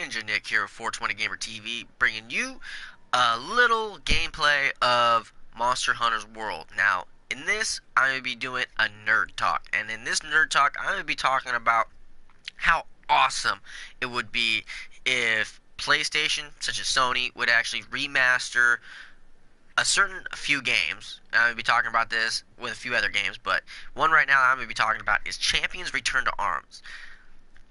Ninja Nick here with 420 Gamer TV, bringing you a little gameplay of Monster Hunter's World. Now, in this, I'm going to be doing a nerd talk, and in this nerd talk, I'm going to be talking about how awesome it would be if PlayStation, such as Sony, would actually remaster a certain few games. I'm going to be talking about this with a few other games, but one right now I'm going to be talking about is Champions Return to Arms.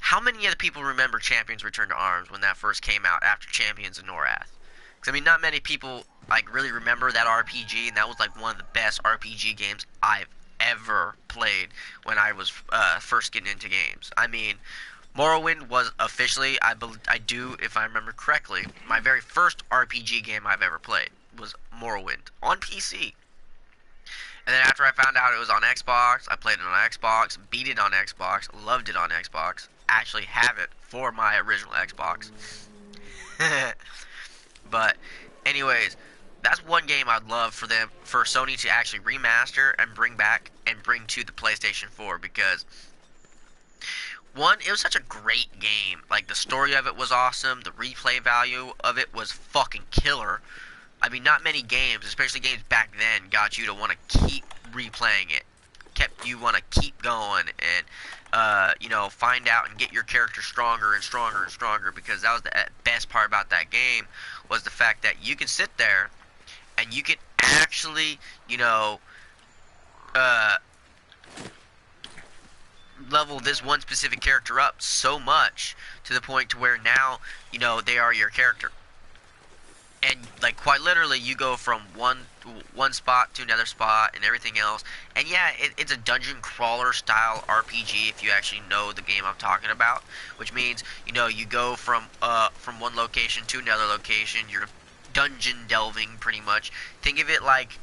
How many other people remember Champions Return to Arms when that first came out after Champions and Norath? Because, I mean, not many people, like, really remember that RPG, and that was, like, one of the best RPG games I've ever played when I was first getting into games. I mean, Morrowind was officially, I do, if I remember correctly, my very first RPG game I've ever played was Morrowind on PC. And then after I found out it was on Xbox, I played it on Xbox, beat it on Xbox, loved it on Xbox, actually have it for my original Xbox. But anyways, that's one game I'd love for Sony to actually remaster and bring back and bring to the PlayStation 4, because one, it was such a great game. Like, the story of it was awesome, the replay value of it was fucking killer. I mean, not many games, especially games back then, got you to want to keep replaying it. Kept you want to keep going and, you know, find out and get your character stronger and stronger and stronger, because that was the best part about that game, was the fact that you could sit there and you could actually, you know, level this one specific character up so much to the point to where now, you know, they are your character. And, like, quite literally, you go from one spot to another spot and everything else. And yeah, it's a dungeon crawler style RPG if you actually know the game I'm talking about. Which means, you know, you go from one location to another location. You're dungeon delving, pretty much. Think of it like,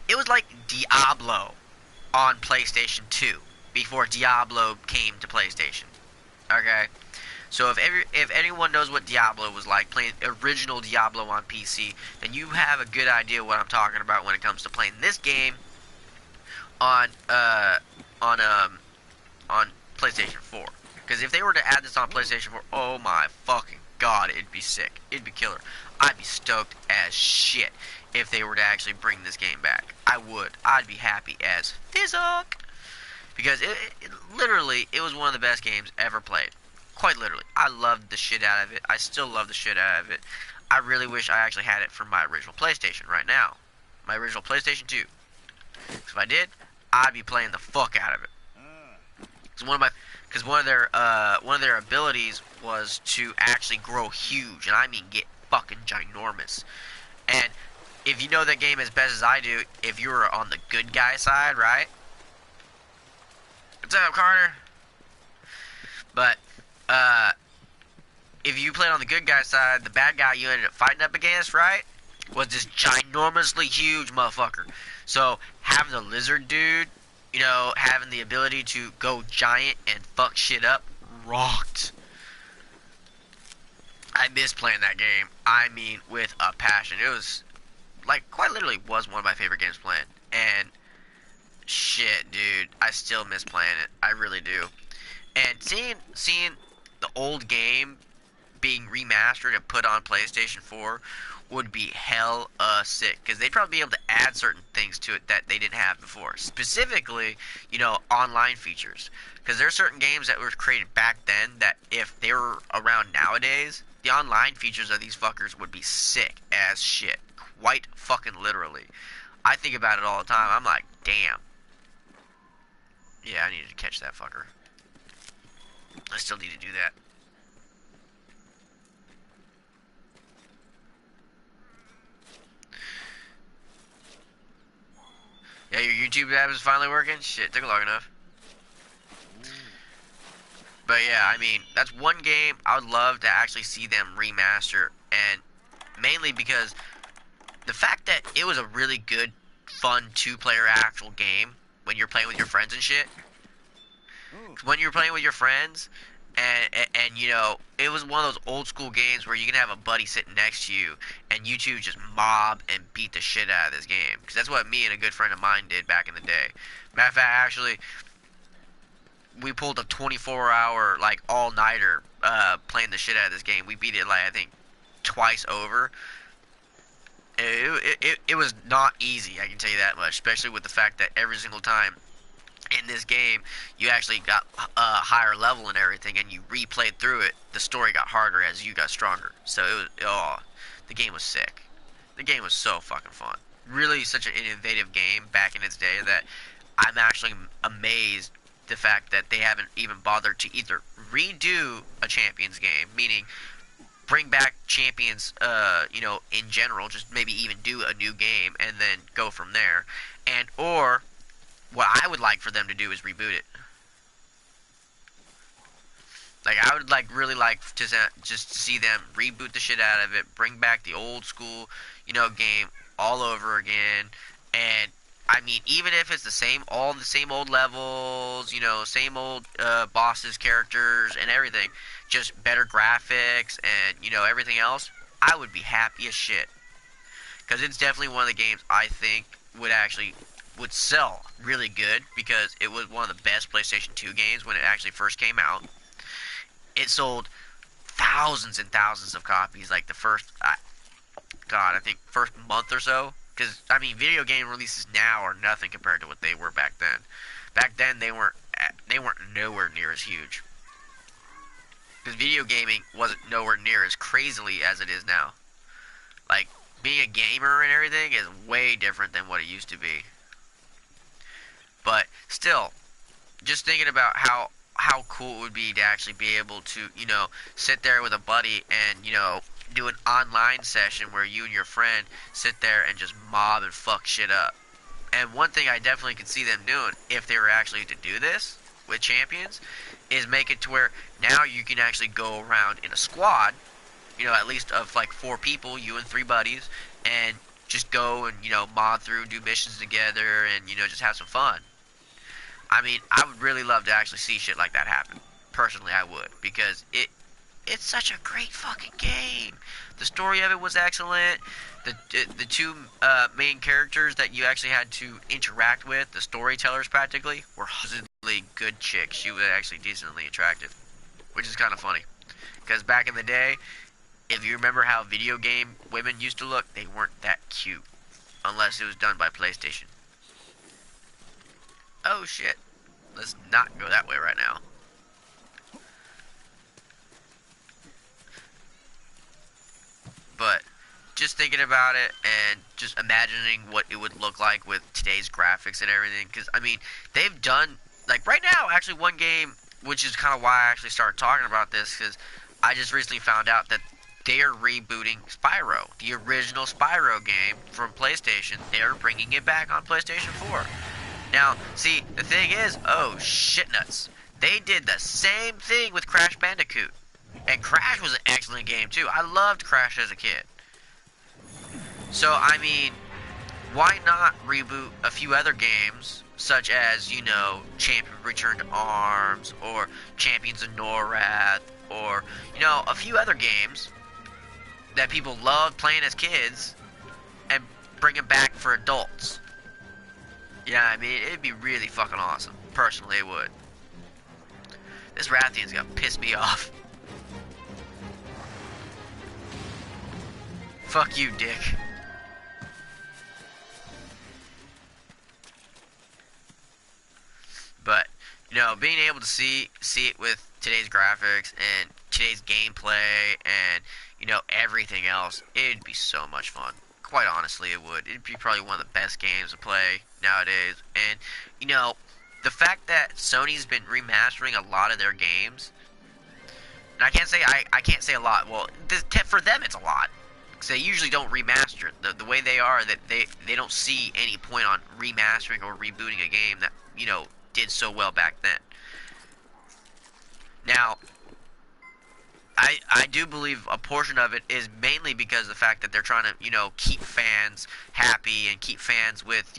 it was like Diablo on PlayStation 2 before Diablo came to PlayStation. Okay? So if anyone knows what Diablo was like, playing original Diablo on PC, then you have a good idea what I'm talking about when it comes to playing this game on PlayStation 4. Because if they were to add this on PlayStation 4, oh my fucking god, it'd be sick. It'd be killer. I'd be stoked as shit if they were to actually bring this game back. I would. I'd be happy as Fizzuk. Because it literally, it was one of the best games ever played. Quite literally. I loved the shit out of it. I still love the shit out of it. I really wish I actually had it for my original PlayStation right now. My original PlayStation 2. If I did, I'd be playing the fuck out of it. Because one of their abilities was to actually grow huge, and I mean get fucking ginormous. And if you know that game as best as I do, if you were on the good guy side, right? What's up, Carter? But if you played on the good guy side, the bad guy you ended up fighting up against, right, was this ginormously huge motherfucker. So having the lizard dude, you know, having the ability to go giant and fuck shit up, rocked. I miss playing that game. I mean, with a passion. It was, like, quite literally was one of my favorite games playing. And shit, dude, I still miss playing it. I really do. And seeing the old game being remastered and put on PlayStation 4 would be hell sick, because they'd probably be able to add certain things to it that they didn't have before. Specifically, you know, online features. Because there are certain games that were created back then that if they were around nowadays, the online features of these fuckers would be sick as shit. Quite fucking literally. I think about it all the time. I'm like, damn. Yeah, I needed to catch that fucker. I still need to do that. Yeah, your YouTube app is finally working? Shit, took long enough. But yeah, I mean, that's one game I would love to actually see them remaster. And mainly because the fact that it was a really good, fun two-player actual game when you're playing with your friends and shit. When you're playing with your friends, and you know, it was one of those old school games where you can have a buddy sitting next to you, and you two just mob and beat the shit out of this game. Because that's what me and a good friend of mine did back in the day. Matter of fact, actually, we pulled a 24-hour like all-nighter playing the shit out of this game. We beat it like I think twice over. It was not easy, I can tell you that much, especially with the fact that every single time in this game you actually got a higher level and everything, and you replayed through it, the story got harder as you got stronger. So it was, oh, the game was sick. The game was so fucking fun. Really such an innovative game back in its day that I'm actually amazed the fact that they haven't even bothered to either redo a Champions game, meaning bring back Champions, in general, just maybe even do a new game and then go from there, and or what I would like for them to do is reboot it. Like I would like really like to just see them reboot the shit out of it, bring back the old school, game all over again, and I mean even if it's all the same old levels, same old bosses, characters, and everything, just better graphics and everything else, I would be happy as shit because it's definitely one of the games I think would sell really good because it was one of the best PlayStation 2 games when it actually first came out. It sold thousands and thousands of copies like the first I think first month or so, because I mean video game releases now are nothing compared to what they were back then. Back then they weren't nowhere near as huge because video gaming wasn't nowhere near as crazily as it is now. Like being a gamer and everything is way different than what it used to be. But still, just thinking about how cool it would be to actually be able to, sit there with a buddy and, do an online session where you and your friend sit there and just mob and fuck shit up. And one thing I definitely could see them doing, if they were actually to do this with Champions, is make it to where now you can actually go around in a squad, at least of like 4 people, you and 3 buddies, and just go and, mod through, do missions together, and, just have some fun. I mean, I would really love to actually see shit like that happen. Personally, I would, because it's such a great fucking game. The story of it was excellent. The 2 main characters that you actually had to interact with, the storytellers practically, were really good chicks. She was actually decently attractive, which is kind of funny. Because back in the day, if you remember how video game women used to look, they weren't that cute. Unless it was done by PlayStation. Oh shit. Let's not go that way right now. But just thinking about it and just imagining what it would look like with today's graphics and everything, because I mean they've done like right now actually one game, which is kind of why I actually started talking about this, because I just recently found out that they are rebooting Spyro, the original Spyro game from PlayStation. They're bringing it back on PlayStation 4. Now, see, the thing is, oh shit nuts, they did the same thing with Crash Bandicoot. And Crash was an excellent game too. I loved Crash as a kid. So, I mean, why not reboot a few other games, such as, Champion Return to Arms, or Champions of Norath, or, a few other games that people loved playing as kids, and bring them back for adults. Yeah, I mean, it'd be really fucking awesome. Personally, it would. This Rathian's gonna piss me off. Fuck you, dick. But, being able to see it with today's graphics and today's gameplay and, everything else, it'd be so much fun. Quite honestly, it would. It'd be probably one of the best games to play nowadays. And, the fact that Sony's been remastering a lot of their games, and I can't say a lot. Well, for them it's a lot. Because they usually don't remaster it. The way they are, that they don't see any point on remastering or rebooting a game that, did so well back then. Now, I do believe a portion of it is mainly because of the fact that they're trying to, keep fans happy and keep fans with,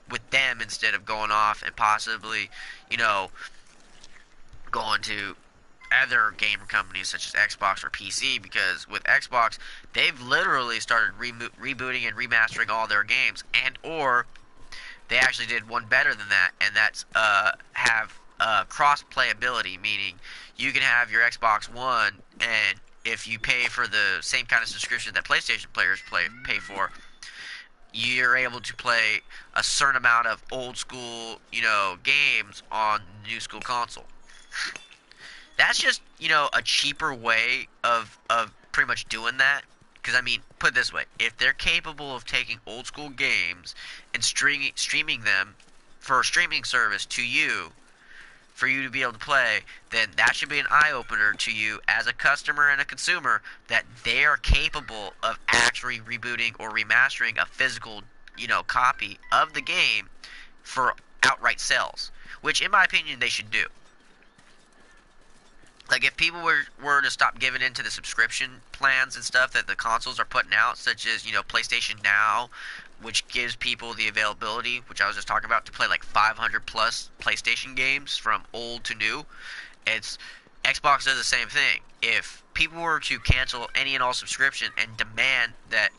with them instead of going off and possibly, going to other gamer companies such as Xbox or PC, because with Xbox, they've literally started rebooting and remastering all their games, and or they actually did one better than that, and that's have cross playability, meaning you can have your Xbox One, and if you pay for the same kind of subscription that PlayStation players pay for, you're able to play a certain amount of old school, games on the new school console. That's just, a cheaper way of pretty much doing that. Because, I mean, put it this way. If they're capable of taking old school games and streaming them for a streaming service to you, for you to be able to play, then that should be an eye-opener to you as a customer and a consumer that they are capable of actually rebooting or remastering a physical, copy of the game for outright sales, which, in my opinion, they should do. Like, if people were to stop giving into the subscription plans and stuff that the consoles are putting out, such as, PlayStation Now, which gives people the availability, which I was just talking about, to play like 500 plus PlayStation games from old to new, it's Xbox does the same thing. If people were to cancel any and all subscription and demand that,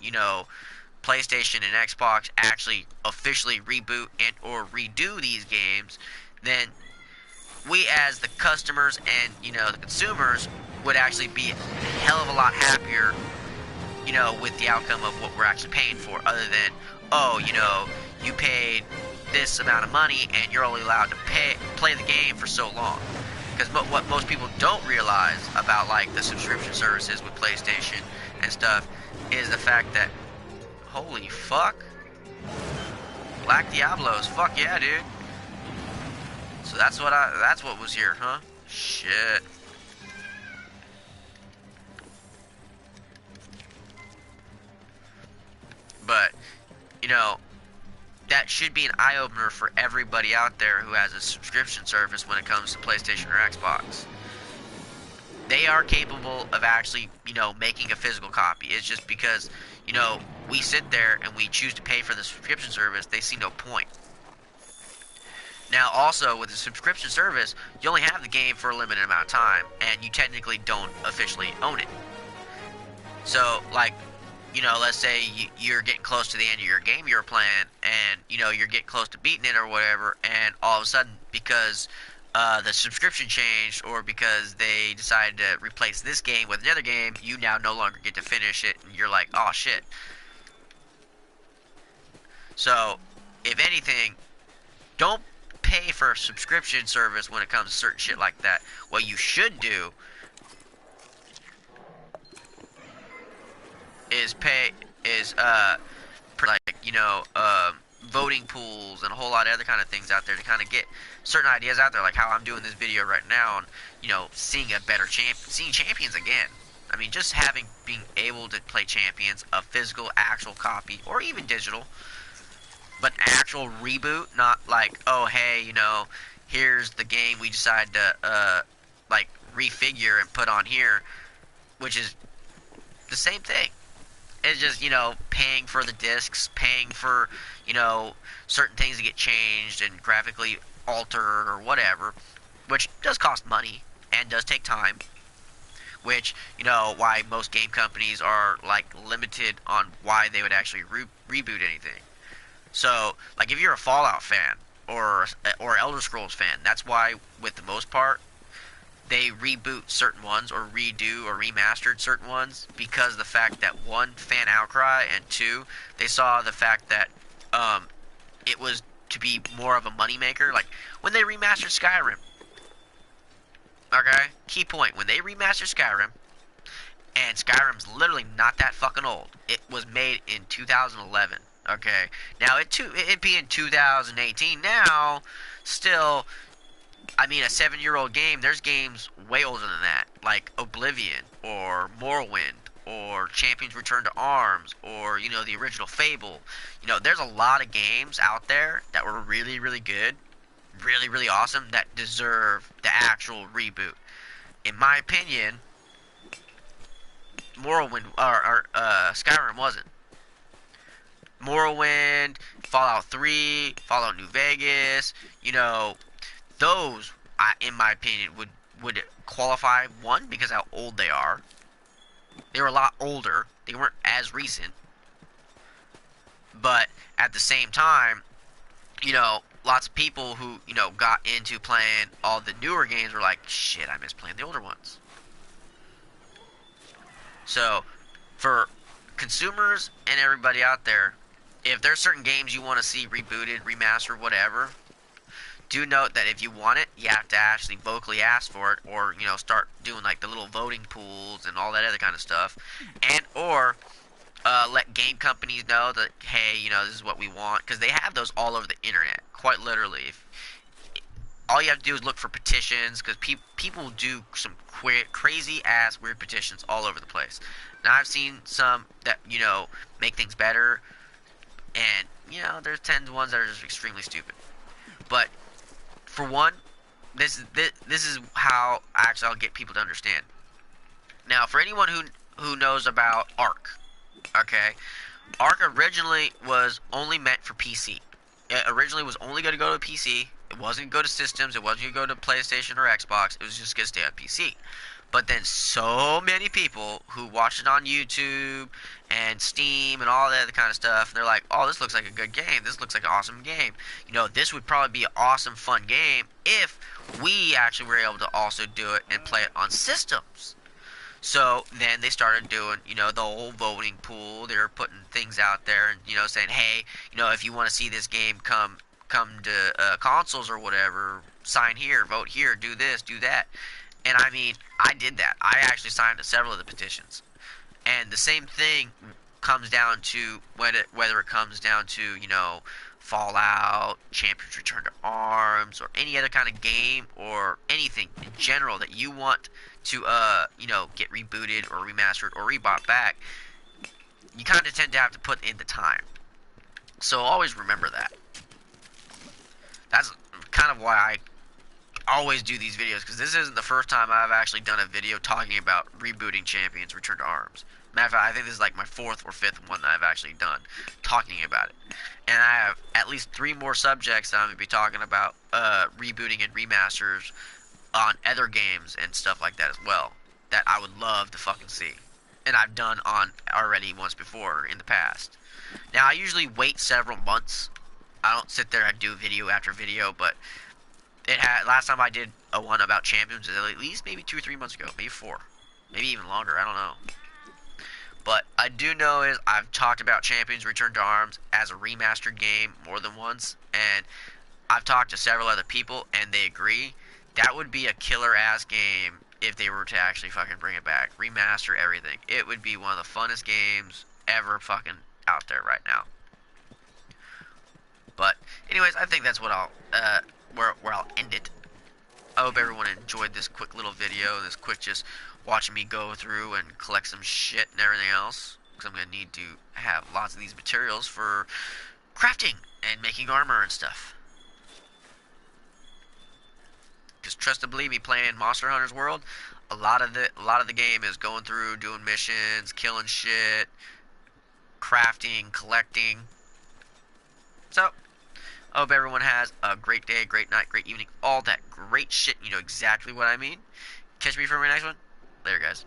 PlayStation and Xbox actually officially reboot and or redo these games, then we as the customers and the consumers would actually be a hell of a lot happier, with the outcome of what we're actually paying for, other than, oh, you paid this amount of money and you're only allowed to play the game for so long. Because what most people don't realize about like the subscription services with PlayStation and stuff is the fact that, holy fuck, Black Diablos, fuck yeah, dude. So that's what was here, huh? Shit. But, that should be an eye-opener for everybody out there who has a subscription service when it comes to PlayStation or Xbox. They are capable of actually, making a physical copy. It's just because, we sit there and we choose to pay for the subscription service, they see no point. Now, also, with the subscription service, you only have the game for a limited amount of time, and you technically don't officially own it. So, like, let's say you're getting close to the end of your game you're playing, and, you're getting close to beating it or whatever, and all of a sudden, because the subscription changed, or because they decided to replace this game with another game, you now no longer get to finish it, and you're like, oh, shit. So, if anything, don't pay for a subscription service when it comes to certain shit like that. What you should do is voting pools and a whole lot of other kind of things out there to kind of get certain ideas out there, like how I'm doing this video right now, and seeing a better seeing champions again. I mean, just being able to play champions, a physical actual copy or even digital, but actual reboot, not like, oh hey, here's the game we decided to refigure and put on here, which is the same thing. It's just, paying for the discs, paying for, certain things to get changed and graphically altered or whatever, which does cost money and does take time, which, why most game companies are, like, limited on why they would actually reboot anything. So, like, if you're a Fallout fan or Elder Scrolls fan, that's why, with the most part, they reboot certain ones or redo or remastered certain ones, because of the fact that, one, fan outcry, and two, they saw the fact that it was to be more of a moneymaker. Like, when they remastered Skyrim, okay, key point, when they remastered Skyrim, and Skyrim's literally not that fucking old. It was made in 2011, okay? Now, it being 2018 now, still, I mean, a 7-year-old game, there's games way older than that, like Oblivion, or Morrowind, or Champions Return to Arms, or, the original Fable. There's a lot of games out there that were really, really good, really, really awesome, that deserve the actual reboot. In my opinion, Morrowind, or Skyrim wasn't. Morrowind, Fallout 3, Fallout New Vegas, those, in my opinion, would qualify, one, because how old they are. They were a lot older. They weren't as recent. But at the same time, lots of people who, got into playing all the newer games were like, shit, I miss playing the older ones. So, for consumers and everybody out there, if there's certain games you want to see rebooted, remastered, whatever, do note that if you want it, you have to actually vocally ask for it, or start doing like the little voting pools and all that other kind of stuff, and or let game companies know that, hey, this is what we want, because they have those all over the internet, quite literally. All you have to do is look for petitions, because people do some crazy ass weird petitions all over the place. Now I've seen some that make things better, and there's 10 ones that are just extremely stupid. But for one, this is how actually I'll get people to understand. Now, for anyone who knows about Ark, okay, Ark originally was only meant for PC. It originally was only going to go to PC. It wasn't going to go to systems. It wasn't going to go to PlayStation or Xbox. It was just going to stay on PC. But then so many people who watched it on YouTube and Steam and all that other kind of stuff, they're like, oh, this looks like a good game. This looks like an awesome game. This would probably be an awesome, fun game if we actually were able to also do it and play it on systems. So then they started doing, the whole voting pool. They were putting things out there and, saying, hey, if you want to see this game come to consoles or whatever, sign here, vote here, do this, do that. And I mean, I did that. I actually signed several of the petitions. And the same thing comes down to whether it comes down to, Fallout, Champions Return to Arms, or any other kind of game or anything in general that you want to, get rebooted or remastered or rebought back. You kind of tend to have to put in the time. So always remember that. That's kind of why I always do these videos, because this isn't the first time I've actually done a video talking about rebooting Champions Return to Arms. Matter of fact, I think this is like my 4th or 5th one that I've actually done talking about it. And I have at least 3 more subjects that I'm going to be talking about rebooting and remasters on other games and stuff like that as well, that I would love to fucking see. And I've done on already once before in the past. Now, I usually wait several months. I don't sit there and do video after video, but last time I did a one about Champions at least maybe 2 or 3 months ago, maybe 4, maybe even longer, I don't know. But I do know is I've talked about Champions Return to Arms as a remastered game more than once, and I've talked to several other people and they agree that would be a killer ass game if they were to actually fucking bring it back, remaster everything. It would be one of the funnest games ever fucking out there right now. But anyways, I think that's what I'll where I'll end it. I hope everyone enjoyed this quick little video, this quick just watching me go through and collect some shit and everything else, because I'm going to need to have lots of these materials for crafting and making armor and stuff. Because trust and believe me, playing Monster Hunter's World, a lot of the game is going through, doing missions, killing shit, crafting, collecting. So I hope everyone has a great day, great night, great evening, all that great shit. You know exactly what I mean. Catch me for my next one. Later, guys.